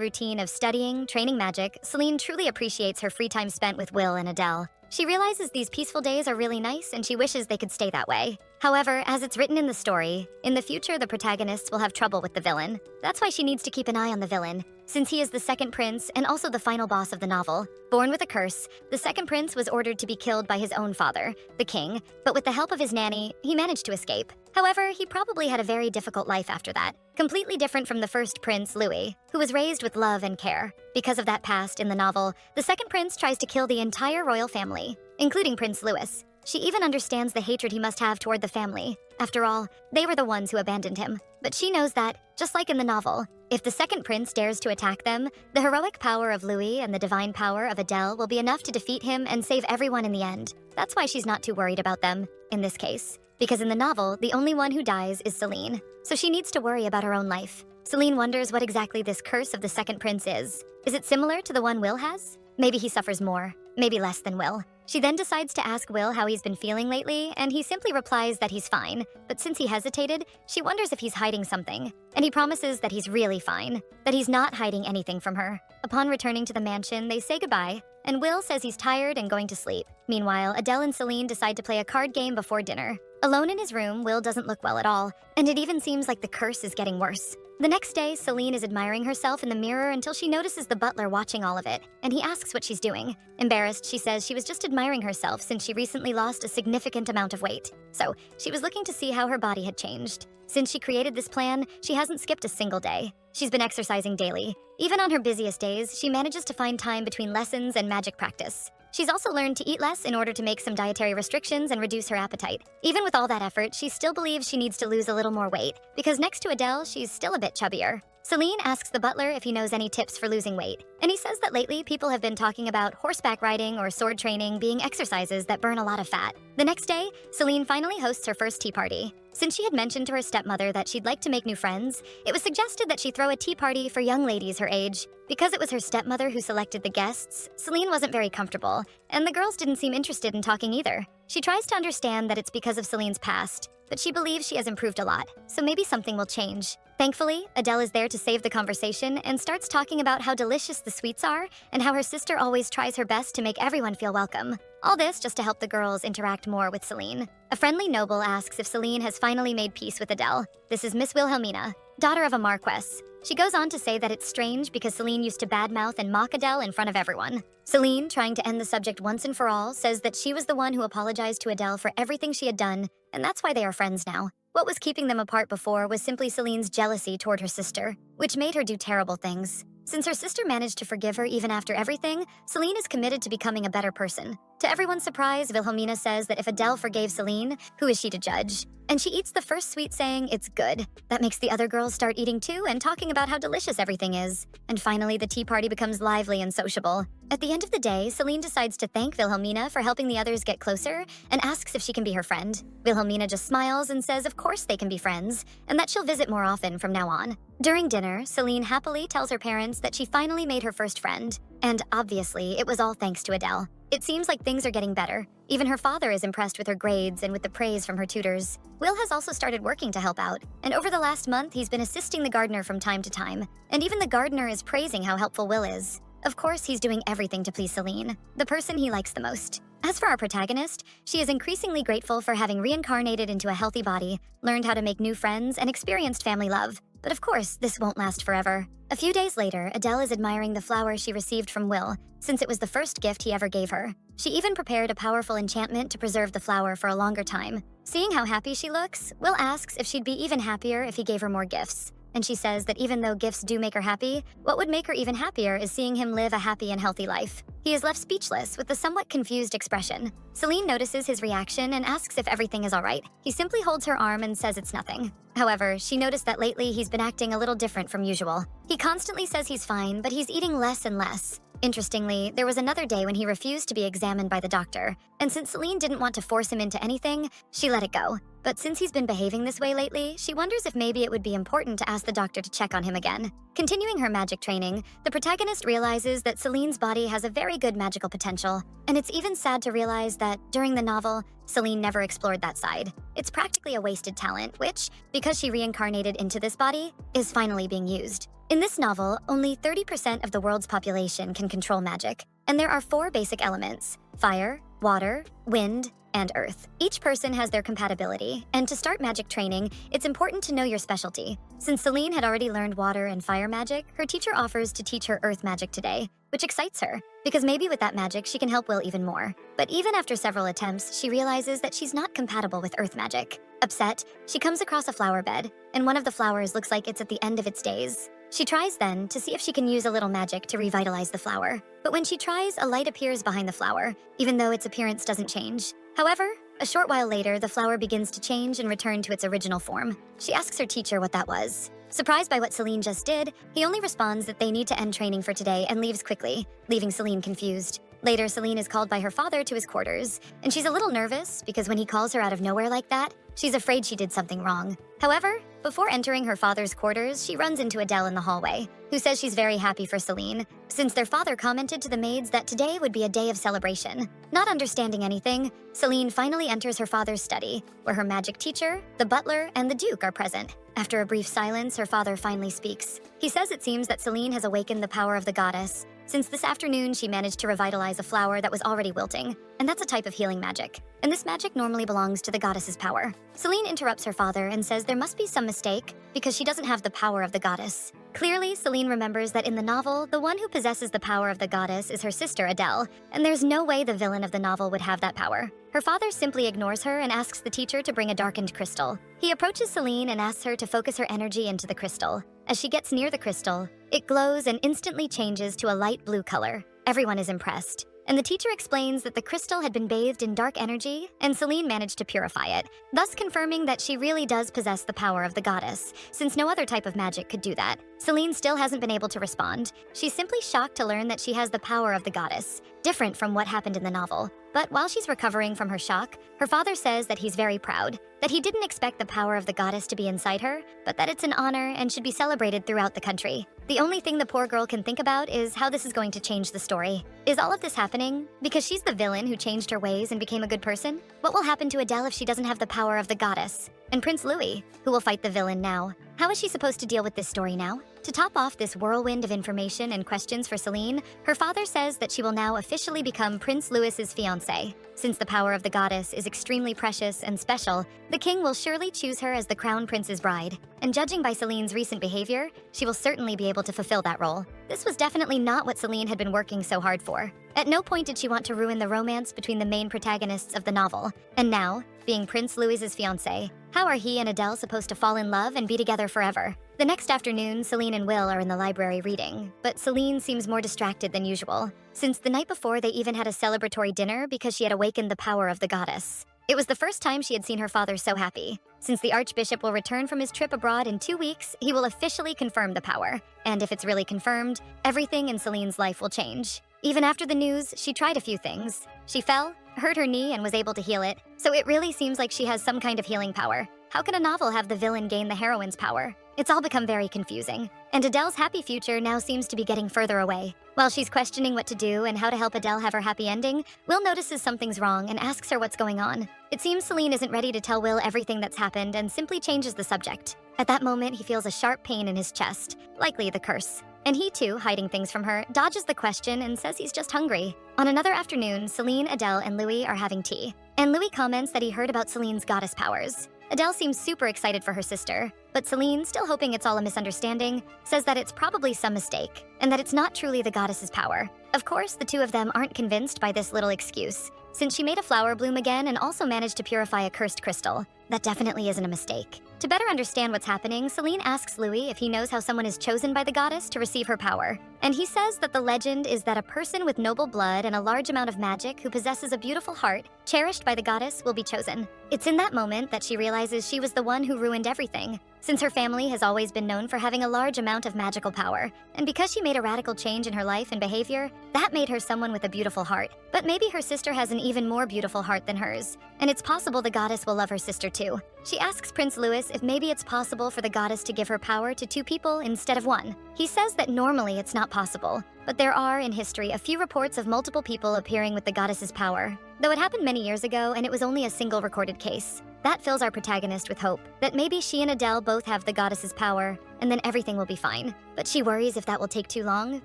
routine of studying, training magic, Seline truly appreciates her free time spent with Will and Adele. She realizes these peaceful days are really nice and she wishes they could stay that way. However, as it's written in the story, in the future the protagonists will have trouble with the villain. That's why she needs to keep an eye on the villain, since he is the second prince and also the final boss of the novel. Born with a curse, the second prince was ordered to be killed by his own father, the king, but with the help of his nanny, he managed to escape. However, he probably had a very difficult life after that, completely different from the first prince, Louis, who was raised with love and care. Because of that past in the novel, the second prince tries to kill the entire royal family, including Prince Louis. She even understands the hatred he must have toward the family. After all, they were the ones who abandoned him. But she knows that, just like in the novel, if the second prince dares to attack them, the heroic power of Louis and the divine power of Adele will be enough to defeat him and save everyone in the end. That's why she's not too worried about them, in this case. Because in the novel, the only one who dies is Seline, so she needs to worry about her own life. Seline wonders what exactly this curse of the second prince is. Is it similar to the one Will has? Maybe he suffers more, maybe less than Will. She then decides to ask Will how he's been feeling lately, and he simply replies that he's fine. But since he hesitated, she wonders if he's hiding something. And he promises that he's really fine, that he's not hiding anything from her. Upon returning to the mansion, they say goodbye, and Will says he's tired and going to sleep. Meanwhile, Adele and Seline decide to play a card game before dinner. Alone in his room, Will doesn't look well at all, and it even seems like the curse is getting worse. The next day, Seline is admiring herself in the mirror until she notices the butler watching all of it, and he asks what she's doing. Embarrassed, she says she was just admiring herself since she recently lost a significant amount of weight. So, she was looking to see how her body had changed. Since she created this plan, she hasn't skipped a single day. She's been exercising daily. Even on her busiest days, she manages to find time between lessons and magic practice. She's also learned to eat less in order to make some dietary restrictions and reduce her appetite. Even with all that effort, she still believes she needs to lose a little more weight, because next to Adele, she's still a bit chubbier. Seline asks the butler if he knows any tips for losing weight, and he says that lately people have been talking about horseback riding or sword training being exercises that burn a lot of fat. The next day, Seline finally hosts her first tea party. Since she had mentioned to her stepmother that she'd like to make new friends, it was suggested that she throw a tea party for young ladies her age. Because it was her stepmother who selected the guests, Seline wasn't very comfortable, and the girls didn't seem interested in talking either. She tries to understand that it's because of Celine's past, but she believes she has improved a lot, so maybe something will change. Thankfully, Adele is there to save the conversation and starts talking about how delicious the sweets are and how her sister always tries her best to make everyone feel welcome. All this just to help the girls interact more with Seline. A friendly noble asks if Seline has finally made peace with Adele. This is Miss Wilhelmina, daughter of a marquess. She goes on to say that it's strange because Seline used to badmouth and mock Adele in front of everyone. Seline, trying to end the subject once and for all, says that she was the one who apologized to Adele for everything she had done, and that's why they are friends now. What was keeping them apart before was simply Celine's jealousy toward her sister, which made her do terrible things. Since her sister managed to forgive her even after everything, Seline is committed to becoming a better person. To everyone's surprise, Wilhelmina says that if Adele forgave Seline, who is she to judge? And she eats the first sweet saying, "It's good." That makes the other girls start eating too and talking about how delicious everything is. And finally, the tea party becomes lively and sociable. At the end of the day, Seline decides to thank Wilhelmina for helping the others get closer and asks if she can be her friend. Wilhelmina just smiles and says of course they can be friends, and that she'll visit more often from now on. During dinner, Seline happily tells her parents that she finally made her first friend. And obviously, it was all thanks to Adele. It seems like things are getting better. Even her father is impressed with her grades and with the praise from her tutors. Will has also started working to help out, and over the last month, he's been assisting the gardener from time to time. And even the gardener is praising how helpful Will is. Of course, he's doing everything to please Seline, the person he likes the most. As for our protagonist, she is increasingly grateful for having reincarnated into a healthy body, learned how to make new friends, and experienced family love. But of course, this won't last forever. A few days later, Adele is admiring the flower she received from Will, since it was the first gift he ever gave her. She even prepared a powerful enchantment to preserve the flower for a longer time. Seeing how happy she looks, Will asks if she'd be even happier if he gave her more gifts. And she says that even though gifts do make her happy, what would make her even happier is seeing him live a happy and healthy life. He is left speechless with a somewhat confused expression. Seline notices his reaction and asks if everything is all right. He simply holds her arm and says it's nothing. However, she noticed that lately he's been acting a little different from usual. He constantly says he's fine, but he's eating less and less. Interestingly, there was another day when he refused to be examined by the doctor, and since Seline didn't want to force him into anything, she let it go. But since he's been behaving this way lately, she wonders if maybe it would be important to ask the doctor to check on him again. Continuing her magic training, the protagonist realizes that Celine's body has a very good magical potential, and it's even sad to realize that, during the novel, Seline never explored that side. It's practically a wasted talent, which, because she reincarnated into this body, is finally being used. In this novel, only 30% of the world's population can control magic, and there are 4 basic elements: fire, water, wind, and earth. Each person has their compatibility, and to start magic training, it's important to know your specialty. Since Seline had already learned water and fire magic, her teacher offers to teach her earth magic today, which excites her, because maybe with that magic she can help Will even more. But even after several attempts, she realizes that she's not compatible with earth magic. Upset, she comes across a flower bed, and one of the flowers looks like it's at the end of its days. She tries then to see if she can use a little magic to revitalize the flower. But when she tries, a light appears behind the flower, even though its appearance doesn't change. However, a short while later, the flower begins to change and return to its original form. She asks her teacher what that was. Surprised by what Seline just did, he only responds that they need to end training for today and leaves quickly, leaving Seline confused. Later, Seline is called by her father to his quarters, and she's a little nervous because when he calls her out of nowhere like that, she's afraid she did something wrong. However, before entering her father's quarters, she runs into Adele in the hallway, who says she's very happy for Seline, since their father commented to the maids that today would be a day of celebration. Not understanding anything, Seline finally enters her father's study, where her magic teacher, the butler, and the duke are present. After a brief silence, her father finally speaks. He says it seems that Seline has awakened the power of the goddess, since this afternoon she managed to revitalize a flower that was already wilting, and that's a type of healing magic. And this magic normally belongs to the goddess's power. Seline interrupts her father and says there must be some mistake because she doesn't have the power of the goddess. Clearly, Seline remembers that in the novel, the one who possesses the power of the goddess is her sister Adele, and there's no way the villain of the novel would have that power. Her father simply ignores her and asks the teacher to bring a darkened crystal. He approaches Seline and asks her to focus her energy into the crystal. As she gets near the crystal, it glows and instantly changes to a light blue color. Everyone is impressed. And the teacher explains that the crystal had been bathed in dark energy, and Seline managed to purify it, thus confirming that she really does possess the power of the goddess, since no other type of magic could do that. Seline still hasn't been able to respond. She's simply shocked to learn that she has the power of the goddess, different from what happened in the novel. But while she's recovering from her shock, her father says that he's very proud, that he didn't expect the power of the goddess to be inside her, but that it's an honor and should be celebrated throughout the country. The only thing the poor girl can think about is how this is going to change the story. Is all of this happening because she's the villain who changed her ways and became a good person? What will happen to Adele if she doesn't have the power of the goddess? And Prince Louis, who will fight the villain now? How is she supposed to deal with this story now? To top off this whirlwind of information and questions for Seline, her father says that she will now officially become Prince Louis's fiancée. Since the power of the goddess is extremely precious and special, the king will surely choose her as the crown prince's bride. And judging by Celine's recent behavior, she will certainly be able to fulfill that role. This was definitely not what Seline had been working so hard for. At no point did she want to ruin the romance between the main protagonists of the novel. And now, being Prince Louis's fiancé, how are he and Adele supposed to fall in love and be together forever? The next afternoon, Seline and Will are in the library reading, but Seline seems more distracted than usual, since the night before they even had a celebratory dinner because she had awakened the power of the goddess. It was the first time she had seen her father so happy. Since the Archbishop will return from his trip abroad in 2 weeks, he will officially confirm the power. And if it's really confirmed, everything in Celine's life will change. Even after the news, she tried a few things. She fell, hurt her knee, and was able to heal it, so it really seems like she has some kind of healing power. How can a novel have the villain gain the heroine's power? It's all become very confusing, and Adele's happy future now seems to be getting further away. While she's questioning what to do and how to help Adele have her happy ending, Will notices something's wrong and asks her what's going on. It seems Seline isn't ready to tell Will everything that's happened and simply changes the subject. At that moment, he feels a sharp pain in his chest, likely the curse. and he too, hiding things from her, dodges the question and says he's just hungry. On another afternoon, Seline, Adele, and Louis are having tea, and Louis comments that he heard about Celine's goddess powers. Adele seems super excited for her sister, but Seline, still hoping it's all a misunderstanding, says that it's probably some mistake, and that it's not truly the goddess's power. Of course, the two of them aren't convinced by this little excuse, since she made a flower bloom again and also managed to purify a cursed crystal. That definitely isn't a mistake. To better understand what's happening, Seline asks Louis if he knows how someone is chosen by the goddess to receive her power. And he says that the legend is that a person with noble blood and a large amount of magic who possesses a beautiful heart, cherished by the goddess, will be chosen. It's in that moment that she realizes she was the one who ruined everything, since her family has always been known for having a large amount of magical power. And because she made a radical change in her life and behavior, that made her someone with a beautiful heart. But maybe her sister has an even more beautiful heart than hers, and it's possible the goddess will love her sister too. She asks Prince Louis if maybe it's possible for the goddess to give her power to two people instead of one. He says that normally it's not possible, but there are, in history, a few reports of multiple people appearing with the goddess's power. Though it happened many years ago and it was only a single recorded case. That fills our protagonist with hope, that maybe she and Adele both have the goddess's power, and then everything will be fine. But she worries if that will take too long,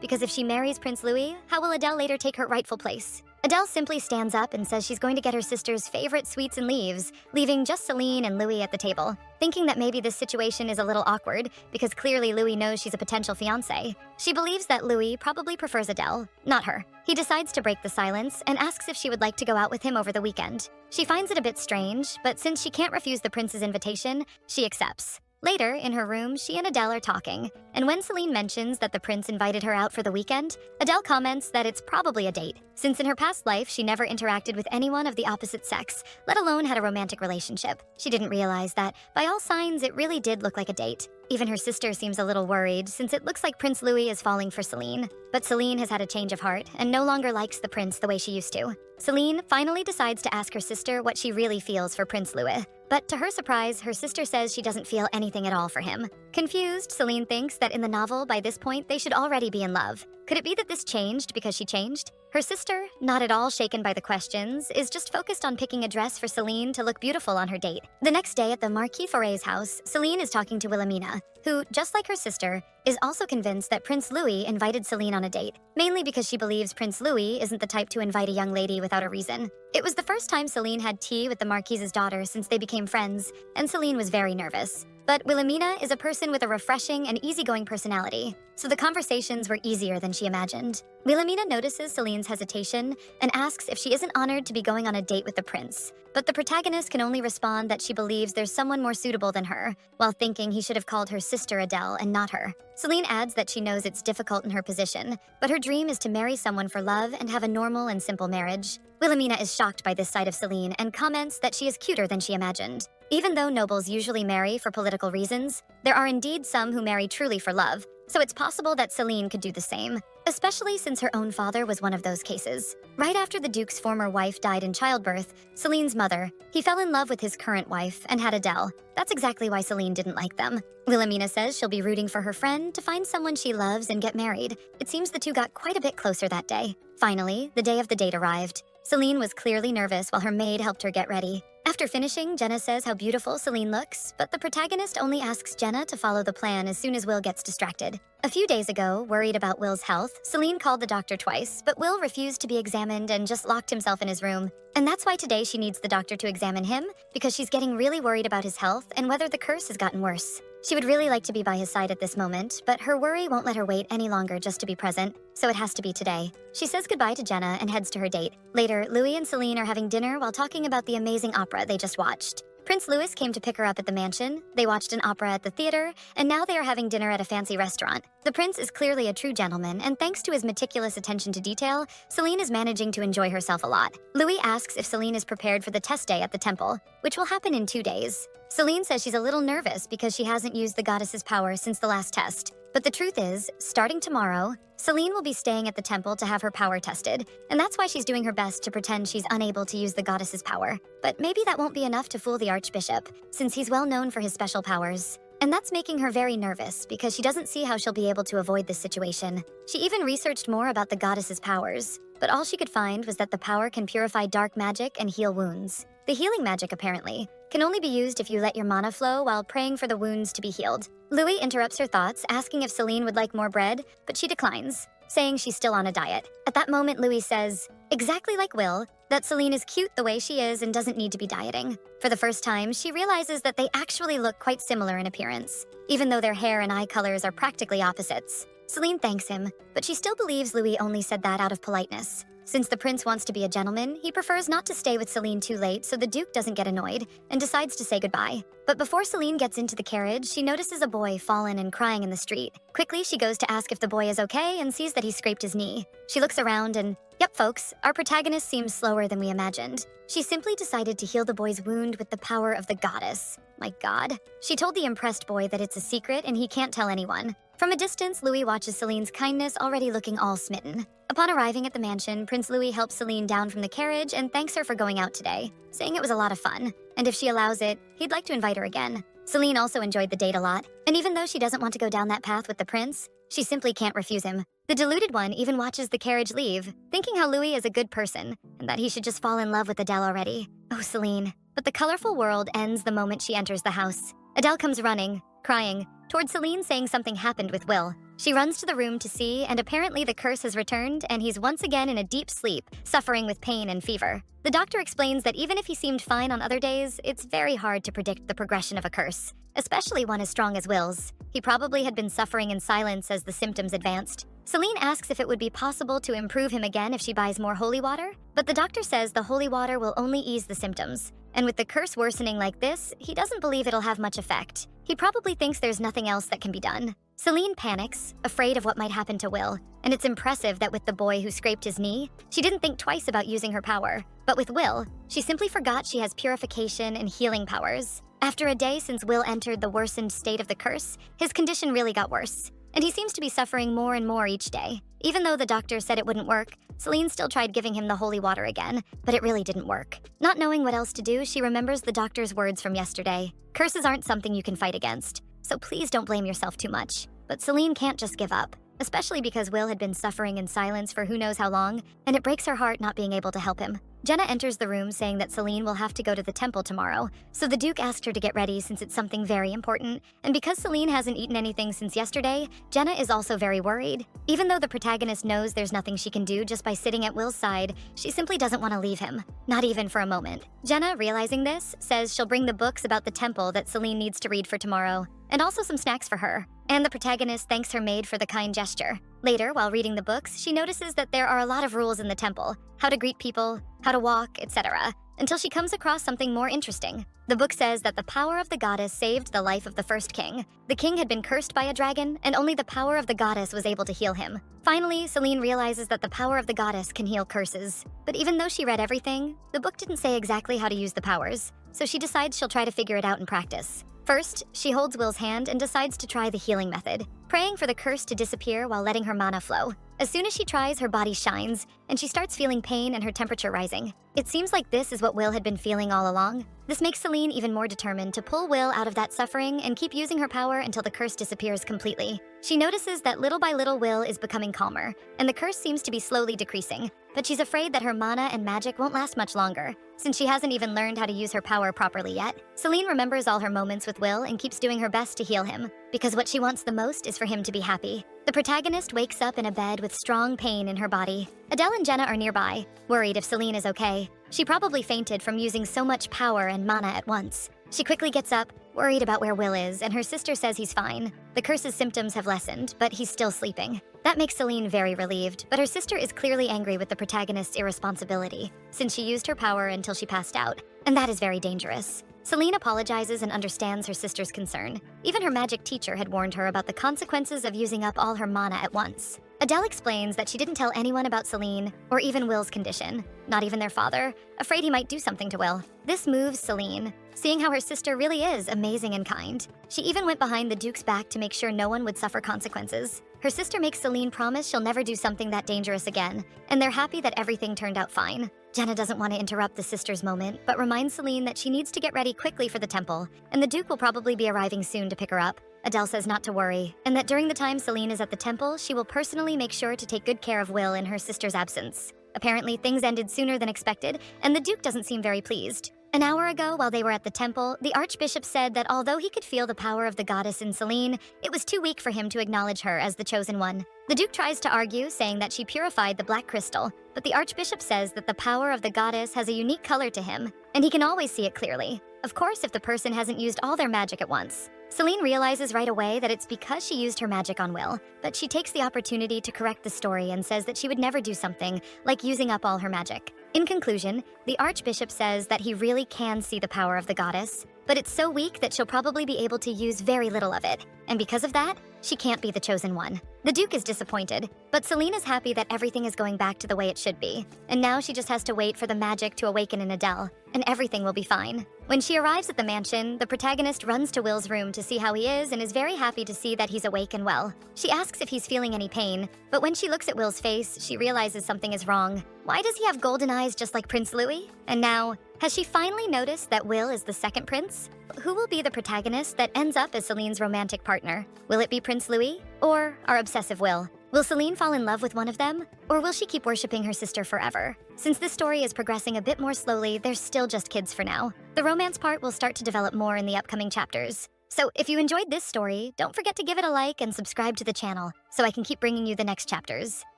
because if she marries Prince Louis, how will Adele later take her rightful place? Adele simply stands up and says she's going to get her sister's favorite sweets and leaves, leaving just Seline and Louis at the table, thinking that maybe this situation is a little awkward, because clearly Louis knows she's a potential fiancé. She believes that Louis probably prefers Adele, not her. He decides to break the silence and asks if she would like to go out with him over the weekend. She finds it a bit strange, but since she can't refuse the prince's invitation, she accepts. Later, in her room, she and Adele are talking, and when Seline mentions that the prince invited her out for the weekend, Adele comments that it's probably a date, since in her past life she never interacted with anyone of the opposite sex, let alone had a romantic relationship. She didn't realize that, by all signs, it really did look like a date. Even her sister seems a little worried, since it looks like Prince Louis is falling for Seline. But Seline has had a change of heart, and no longer likes the prince the way she used to. Seline finally decides to ask her sister what she really feels for Prince Louis. But to her surprise, her sister says she doesn't feel anything at all for him. Confused, Seline thinks that in the novel, by this point, they should already be in love. Could it be that this changed because she changed? Her sister, not at all shaken by the questions, is just focused on picking a dress for Seline to look beautiful on her date. The next day at the Marquis Foray's house, Seline is talking to Wilhelmina, who, just like her sister, is also convinced that Prince Louis invited Seline on a date, mainly because she believes Prince Louis isn't the type to invite a young lady without a reason. It was the first time Seline had tea with the Marquise's daughter since they became friends, and Seline was very nervous. But Wilhelmina is a person with a refreshing and easygoing personality, so the conversations were easier than she imagined. Wilhelmina notices Celine's hesitation and asks if she isn't honored to be going on a date with the prince. But the protagonist can only respond that she believes there's someone more suitable than her, while thinking he should have called her sister Adele and not her. Seline adds that she knows it's difficult in her position, but her dream is to marry someone for love and have a normal and simple marriage. Wilhelmina is shocked by this side of Seline and comments that she is cuter than she imagined. Even though nobles usually marry for political reasons, there are indeed some who marry truly for love, so it's possible that Seline could do the same, especially since her own father was one of those cases. Right after the Duke's former wife died in childbirth, Celine's mother, he fell in love with his current wife and had Adele. That's exactly why Seline didn't like them. Wilhelmina says she'll be rooting for her friend to find someone she loves and get married. It seems the two got quite a bit closer that day. Finally, the day of the date arrived. Seline was clearly nervous while her maid helped her get ready. After finishing, Jenna says how beautiful Seline looks, but the protagonist only asks Jenna to follow the plan as soon as Will gets distracted. A few days ago, worried about Will's health, Seline called the doctor twice, but Will refused to be examined and just locked himself in his room. And that's why today she needs the doctor to examine him, because she's getting really worried about his health and whether the curse has gotten worse. She would really like to be by his side at this moment, but her worry won't let her wait any longer just to be present, so it has to be today. She says goodbye to Jenna and heads to her date. Later, Louis and Seline are having dinner while talking about the amazing opera they just watched. Prince Louis came to pick her up at the mansion, they watched an opera at the theater, and now they are having dinner at a fancy restaurant. The prince is clearly a true gentleman, and thanks to his meticulous attention to detail, Seline is managing to enjoy herself a lot. Louis asks if Seline is prepared for the test day at the temple, which will happen in 2 days. Seline says she's a little nervous because she hasn't used the goddess's power since the last test. But the truth is, starting tomorrow, Seline will be staying at the temple to have her power tested, and that's why she's doing her best to pretend she's unable to use the goddess's power. But maybe that won't be enough to fool the archbishop, since he's well known for his special powers. And that's making her very nervous because she doesn't see how she'll be able to avoid this situation. She even researched more about the goddess's powers, but all she could find was that the power can purify dark magic and heal wounds. The healing magic, apparently, can only be used if you let your mana flow while praying for the wounds to be healed. Louis interrupts her thoughts, asking if Seline would like more bread, but she declines, saying she's still on a diet. At that moment, Louis says, exactly like Will, that Seline is cute the way she is and doesn't need to be dieting. For the first time, she realizes that they actually look quite similar in appearance, even though their hair and eye colors are practically opposites. Seline thanks him, but she still believes Louis only said that out of politeness. Since the prince wants to be a gentleman, he prefers not to stay with Seline too late so the Duke doesn't get annoyed and decides to say goodbye. But before Seline gets into the carriage, she notices a boy fallen and crying in the street. Quickly, she goes to ask if the boy is okay and sees that he scraped his knee. She looks around and, yep folks, our protagonist seems slower than we imagined. She simply decided to heal the boy's wound with the power of the goddess. My god. She told the impressed boy that it's a secret and he can't tell anyone. From a distance, Louis watches Celine's kindness already looking all smitten. Upon arriving at the mansion, Prince Louis helps Seline down from the carriage and thanks her for going out today, saying it was a lot of fun, and if she allows it, he'd like to invite her again. Seline also enjoyed the date a lot, and even though she doesn't want to go down that path with the prince, she simply can't refuse him. The deluded one even watches the carriage leave, thinking how Louis is a good person, and that he should just fall in love with Adele already. Oh, Seline. But the colorful world ends the moment she enters the house. Adele comes running, crying, towards Seline saying something happened with Will. She runs to the room to see, and apparently the curse has returned and he's once again in a deep sleep, suffering with pain and fever. The doctor explains that even if he seemed fine on other days, it's very hard to predict the progression of a curse, especially one as strong as Will's. He probably had been suffering in silence as the symptoms advanced. Seline asks if it would be possible to improve him again if she buys more holy water, but the doctor says the holy water will only ease the symptoms. And with the curse worsening like this, he doesn't believe it'll have much effect. He probably thinks there's nothing else that can be done. Seline panics, afraid of what might happen to Will, and it's impressive that with the boy who scraped his knee, she didn't think twice about using her power. But with Will, she simply forgot she has purification and healing powers. After a day since Will entered the worsened state of the curse, his condition really got worse, and he seems to be suffering more and more each day. Even though the doctor said it wouldn't work, Seline still tried giving him the holy water again, but it really didn't work. Not knowing what else to do, she remembers the doctor's words from yesterday. Curses aren't something you can fight against, so please don't blame yourself too much. But Seline can't just give up, especially because Will had been suffering in silence for who knows how long, and it breaks her heart not being able to help him. Jenna enters the room saying that Seline will have to go to the temple tomorrow, so the Duke asked her to get ready since it's something very important, and because Seline hasn't eaten anything since yesterday, Jenna is also very worried. Even though the protagonist knows there's nothing she can do just by sitting at Will's side, she simply doesn't want to leave him, not even for a moment. Jenna, realizing this, says she'll bring the books about the temple that Seline needs to read for tomorrow, and also some snacks for her. And the protagonist thanks her maid for the kind gesture. Later, while reading the books, she notices that there are a lot of rules in the temple, how to greet people, how to walk, etc., until she comes across something more interesting. The book says that the power of the goddess saved the life of the first king. The king had been cursed by a dragon, and only the power of the goddess was able to heal him. Finally, Seline realizes that the power of the goddess can heal curses. But even though she read everything, the book didn't say exactly how to use the powers, so she decides she'll try to figure it out in practice. First, she holds Will's hand and decides to try the healing method, praying for the curse to disappear while letting her mana flow. As soon as she tries, her body shines, and she starts feeling pain and her temperature rising. It seems like this is what Will had been feeling all along. This makes Seline even more determined to pull Will out of that suffering and keep using her power until the curse disappears completely. She notices that little by little Will is becoming calmer, and the curse seems to be slowly decreasing, but she's afraid that her mana and magic won't last much longer, since she hasn't even learned how to use her power properly yet. Seline remembers all her moments with Will and keeps doing her best to heal him, because what she wants the most is for him to be happy. The protagonist wakes up in a bed with strong pain in her body. Adele and Jenna are nearby, worried if Seline is okay. She probably fainted from using so much power and mana at once. She quickly gets up, worried about where Will is, and her sister says he's fine. The curse's symptoms have lessened, but he's still sleeping. That makes Seline very relieved, but her sister is clearly angry with the protagonist's irresponsibility, since she used her power until she passed out, and that is very dangerous. Seline apologizes and understands her sister's concern. Even her magic teacher had warned her about the consequences of using up all her mana at once. Adele explains that she didn't tell anyone about Seline, or even Will's condition, not even their father, afraid he might do something to Will. This moves Seline, seeing how her sister really is amazing and kind. She even went behind the Duke's back to make sure no one would suffer consequences. Her sister makes Seline promise she'll never do something that dangerous again, and they're happy that everything turned out fine. Jenna doesn't want to interrupt the sister's moment, but reminds Seline that she needs to get ready quickly for the temple, and the Duke will probably be arriving soon to pick her up. Adele says not to worry, and that during the time Seline is at the temple, she will personally make sure to take good care of Will in her sister's absence. Apparently, things ended sooner than expected, and the Duke doesn't seem very pleased. An hour ago, while they were at the temple, the Archbishop said that although he could feel the power of the goddess in Seline, it was too weak for him to acknowledge her as the chosen one. The Duke tries to argue, saying that she purified the black crystal, but the Archbishop says that the power of the goddess has a unique color to him, and he can always see it clearly. Of course, if the person hasn't used all their magic at once. Seline realizes right away that it's because she used her magic on Will, but she takes the opportunity to correct the story and says that she would never do something like using up all her magic. In conclusion, the Archbishop says that he really can see the power of the goddess, but it's so weak that she'll probably be able to use very little of it, and because of that, she can't be the chosen one. The Duke is disappointed, but Seline is happy that everything is going back to the way it should be, and now she just has to wait for the magic to awaken in Adele, and everything will be fine. When she arrives at the mansion, the protagonist runs to Will's room to see how he is and is very happy to see that he's awake and well. She asks if he's feeling any pain, but when she looks at Will's face, she realizes something is wrong. Why does he have golden eyes just like Prince Louis? And now, has she finally noticed that Will is the second prince? Who will be the protagonist that ends up as Celine's romantic partner? Will it be Prince Louis or our obsessive Will? Will Seline fall in love with one of them, or will she keep worshipping her sister forever? Since this story is progressing a bit more slowly, they're still just kids for now. The romance part will start to develop more in the upcoming chapters. So if you enjoyed this story, don't forget to give it a like and subscribe to the channel so I can keep bringing you the next chapters.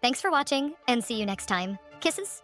Thanks for watching, and see you next time. Kisses.